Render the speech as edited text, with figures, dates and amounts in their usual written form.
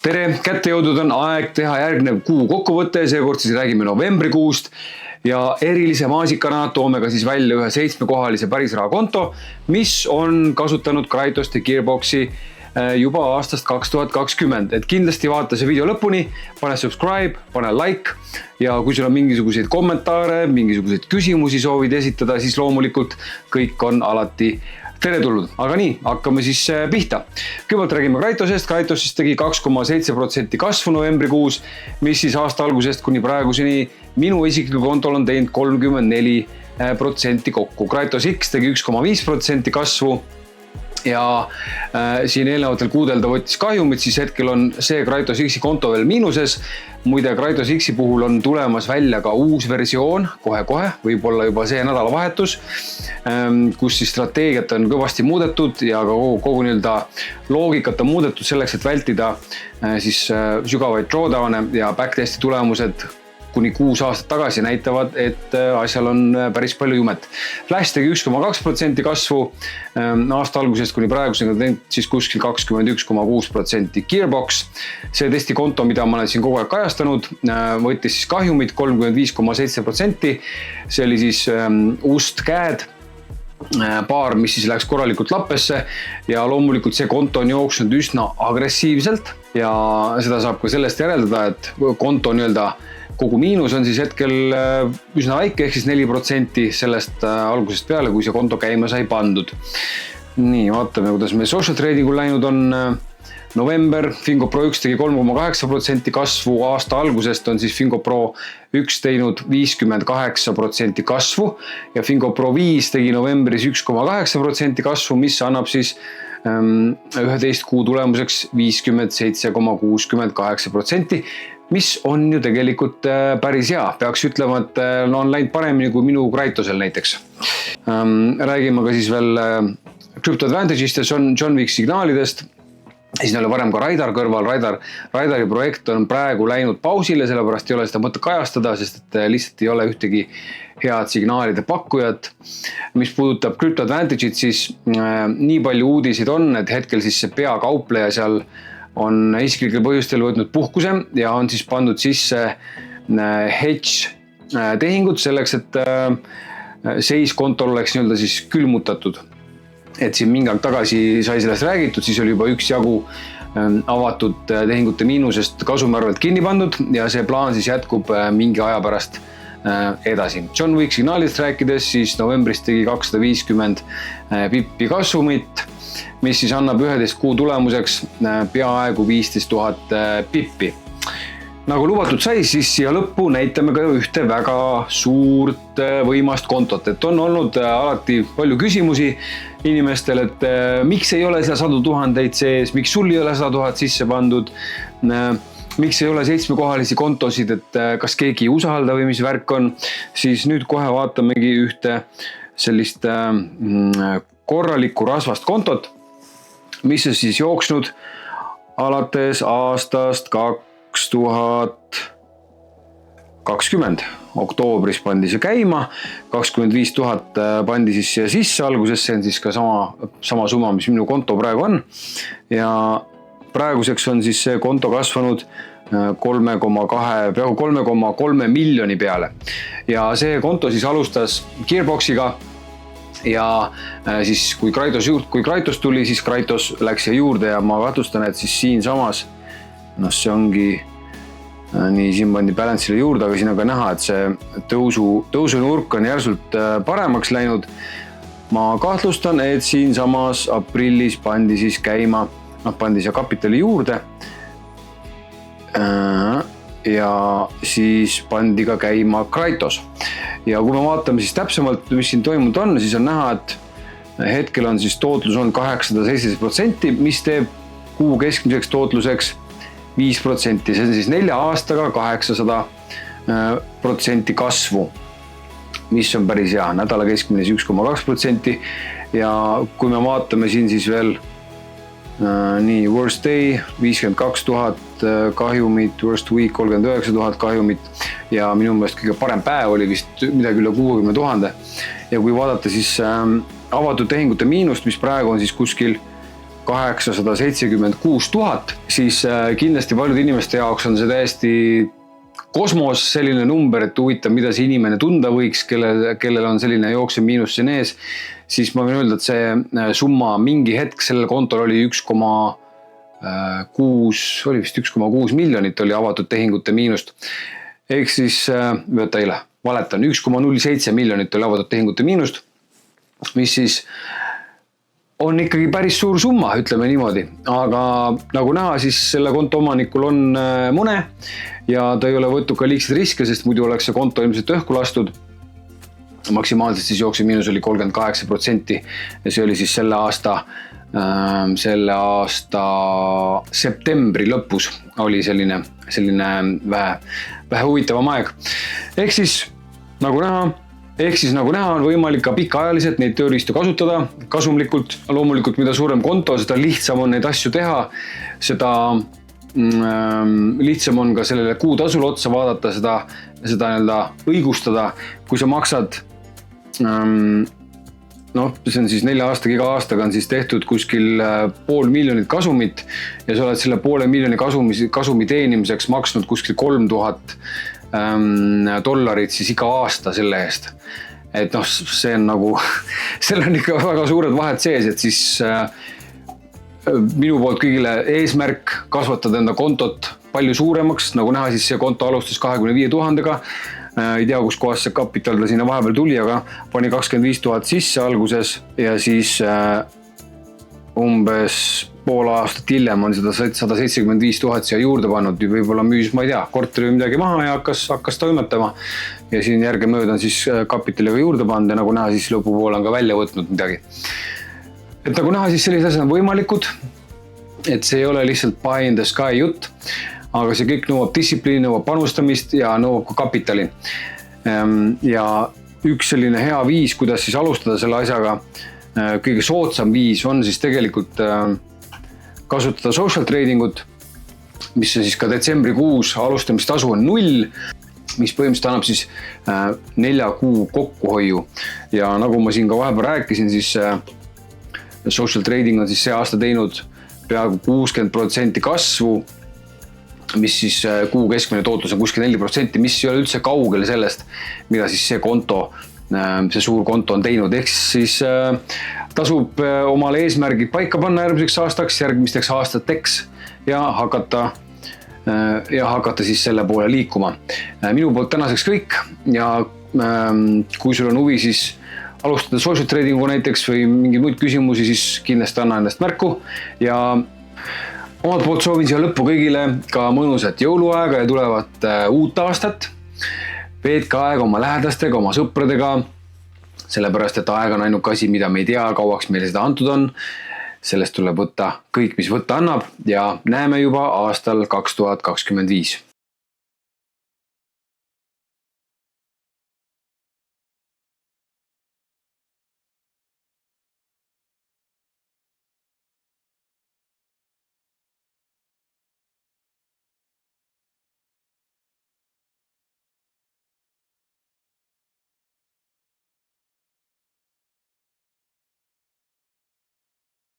Tere, kätte jõudnud on aeg teha järgnev kuu kokkuvõte, seekord siis räägime novembrikuust ja erilise maasikana toome ka siis välja ühe 7-kohalise pärisrahakonto, mis on kasutanud Kraitost ja Gearboxi juba aastast 2020. Et kindlasti vaata see video lõpuni, pane subscribe, pane like ja kui sul on mingisuguseid kommentaare, mingisuguseid küsimusi soovid esitada, siis loomulikult kõik on alati tere tulnud, aga nii, hakkame siis pihta. Kõigepealt räägime Kraitosest. Kraitos siis tegi 2,7% kasvu novembrikuus, mis siis aasta algusest kuni praeguseni minu isiklikul kontol on teinud 34% kokku. Kraitos X tegi 1,5% kasvu ja siin eelnevatel kuudel ta võttis kahjumit, siis hetkel on see Kraitos X konto veel miinuses. Muide, Kraitos X puhul on tulemas välja ka uus versioon, kohe-kohe, võib-olla juba see nädalavahetus, kus siis strateegiat on kõvasti muudetud ja ka kogu nii-öelda loogikat on muudetud selleks, et vältida siis sügavaid drawdown'e ja backtesti tulemused kuni 6 aastat tagasi näitavad, et asjal on päris palju jumet. Flash tegi 1,2% kasvu aasta algusest kuni praegusega teinud siis kuskil 21,6%. Gearbox, see testikonto, mida ma olen siin kogu aeg kajastanud, võttis siis kahjumit 35,7%. See oli siis ust-käed paar, mis siis läks korralikult lappesse ja loomulikult see konto on jooksnud üsna agressiivselt ja seda saab ka sellest järeldada, et konto nii-öelda kogu miinus on siis hetkel üsna väike, ehk siis 4% sellest algusest peale, kui see konto käima sai pandud. Nii, vaatame, kuidas me social tradingul läinud on. November, Fingo Pro 1 tegi 3,8% kasvu, aasta algusest on siis Fingo Pro 1 teinud 58% kasvu ja Fingo Pro 5 tegi novembris 1,8% kasvu, mis annab siis 11 kuu tulemuseks 57,68%, mis on ju tegelikult päris hea. Peaks ütlema, et on läinud paremini kui minu Kraitosel näiteks. Räägime ka siis veel Crypto Advantage'ist ja John Wick signaalidest. Siin oli varem ka Raidar kõrval. Raidari projekt on praegu läinud pausile, sellepärast ei ole seda mõtte kajastada, sest et lihtsalt ei ole ühtegi head signaalide pakkujat. Mis puudutab Crypto Advantage'it, siis nii palju uudiseid on, et hetkel siis see peakaupleja seal on isiklikel põhjustel võtnud puhkuse ja on siis pandud sisse hedge tehingud selleks, et seis kontol oleks nii-öelda siis külmutatud. Et siin mingi aeg tagasi sai sellest räägitud, siis oli juba üksjagu avatud tehingute miinusest kasumärvelt kinni pandud ja see plaan siis jätkub mingi aja pärast edasi. John Wick signaalidest rääkides, siis novembris tegi 250 pippi kasumit, mis siis annab 11 kuu tulemuseks peaaegu 15 000 pippi. Nagu lubatud sai, siis siia lõppu näitame ka ühte väga suurt võimast kontot, et on olnud alati palju küsimusi inimestel, et miks ei ole seda 100 000 sees, miks sul ei ole 100 000 sisse pandud, miks ei ole 7-kohalisi kontosid, et kas keegi ei usalda või mis värk on, siis nüüd kohe vaatamegi ühte sellist korralikku rasvast kontot, mis on siis jooksnud alates aastast 2020. Oktoobris pandi see käima, 25 000 pandi siis siia sisse alguses, see on siis ka sama summa, mis minu konto praegu on ja praeguseks on siis see konto kasvanud 3,3 miljoni peale ja see konto siis alustas Gearboxiga ja siis kui Kraitos tuli, siis Kraitos läks siia juurde ja ma kahtlustan, et siis siin samas see ongi nii, siin pandi balance'ile juurde, aga siin on ka näha, et see tõusunurk on järsult paremaks läinud. Ma kahtlustan, et siin samas aprillis pandi siis käima, pandi siia kapitali juurde ja siis pandi ka käima Kraitos. Ja kui me vaatame siis täpsemalt, mis siin toimunud on, siis on näha, et hetkel on siis tootlus on 817%, mis teeb kuu keskmiseks tootluseks 5%, see on siis 4 aastaga 800% kasvu, mis on päris hea. Nädala keskmine 1,2% ja kui me vaatame siin siis veel nii worst day 52 000 kahjumit, worst week 39 000 kahjumit ja minu meelest kõige parem päev oli vist midagi üle 60 000 ja kui vaadata siis avatud tehingute miinust, mis praegu on siis kuskil 876 000, siis kindlasti paljude inimeste jaoks on see täiesti kosmos, selline number, et huvitav, mida see inimene tunda võiks, kellel on selline jooksev miinus siin ees, siis ma võin öelda, et see summa mingi hetk sellel kontol oli 1,6 miljonit oli avatud tehingute miinust. Ehk siis, valetan, 1,07 miljonit oli avatud tehingute miinust, mis siis on ikkagi päris suur summa, ütleme niimoodi, aga nagu näha, siis selle konto omanikul on mune ja ta ei ole võtnud ka liigseid riske, sest muidu oleks see konto ilmselt õhku lastud. Maksimaalselt siis jooksev miinus oli 38% ja see oli siis selle aasta septembri lõpus oli selline vähe huvitavam aeg. Ehk siis nagu näha on võimalik ka pikaajaliselt neid tööriistu kasutada kasumlikult. Loomulikult, mida suurem konto, seda lihtsam on neid asju teha, seda lihtsam on ka sellele kuutasul otsa vaadata, seda õigustada, kui sa maksad, see on siis 4 aastaga, iga aastaga on siis tehtud kuskil $500,000 kasumit ja sa oled selle $500,000 kasumi teenimiseks maksnud kuskil $3,000 siis iga aasta selle eest. Et see on nagu, seal on ikka väga suured vahed sees, et siis minu poolt kõigile eesmärk kasvatada enda kontot palju suuremaks, nagu näha, siis see konto alustas 25 000-ga. Ei tea, kus kohas see kapital ta sinna vahepeal tuli, aga pani 25 000 sisse alguses ja siis umbes pool aastat hiljem on seda 175 000 siia juurde pannud, võib-olla müüs, ma ei tea, korteri või midagi maha ja hakkas toimetama ja siin järgemööda on siis kapitaliga juurde pannud ja nagu näha, siis lõpupoole on ka välja võtnud midagi. Et nagu näha, siis sellised asjad on võimalikud, et see ei ole lihtsalt pie in the sky jutt, aga see kõik nõuab distsipliini, nõuab panustamist ja nõuab ka kapitali. Ja üks selline hea viis, kuidas siis alustada selle asjaga, kõige soodsam viis on siis tegelikult kasutada social trading ut, mis on siis ka detsembrikuus alustamistasu on 0, mis põhimõtteliselt annab siis 4 kuu kokkuhoiu. Ja nagu ma siin ka vahepeal rääkisin, siis social trading on siis see aasta teinud peaaegu 60% kasvu, mis siis kuu keskmine tootlus on kuskil 4%, mis ei ole üldse kaugel sellest, mida siis see suur konto on teinud. Ehk siis tasub omale eesmärgid paika panna järgmiseks aastaks, järgmisteks aastateks ja hakata siis selle poole liikuma. Minu poolt tänaseks kõik ja kui sul on huvi, siis alustada social tradingu näiteks või mingeid muid küsimusi, siis kindlasti anna endast märku ja omalt poolt soovin siia lõppu kõigile ka mõnusat jõuluaega ja tulevat uut aastat. Veetke aega oma lähedastega, oma sõpradega, sellepärast, et aeg on ainuke asi, mida me ei tea, kauaks meile seda antud on. Sellest tuleb võtta kõik, mis võtta annab ja näeme juba aastal 2025.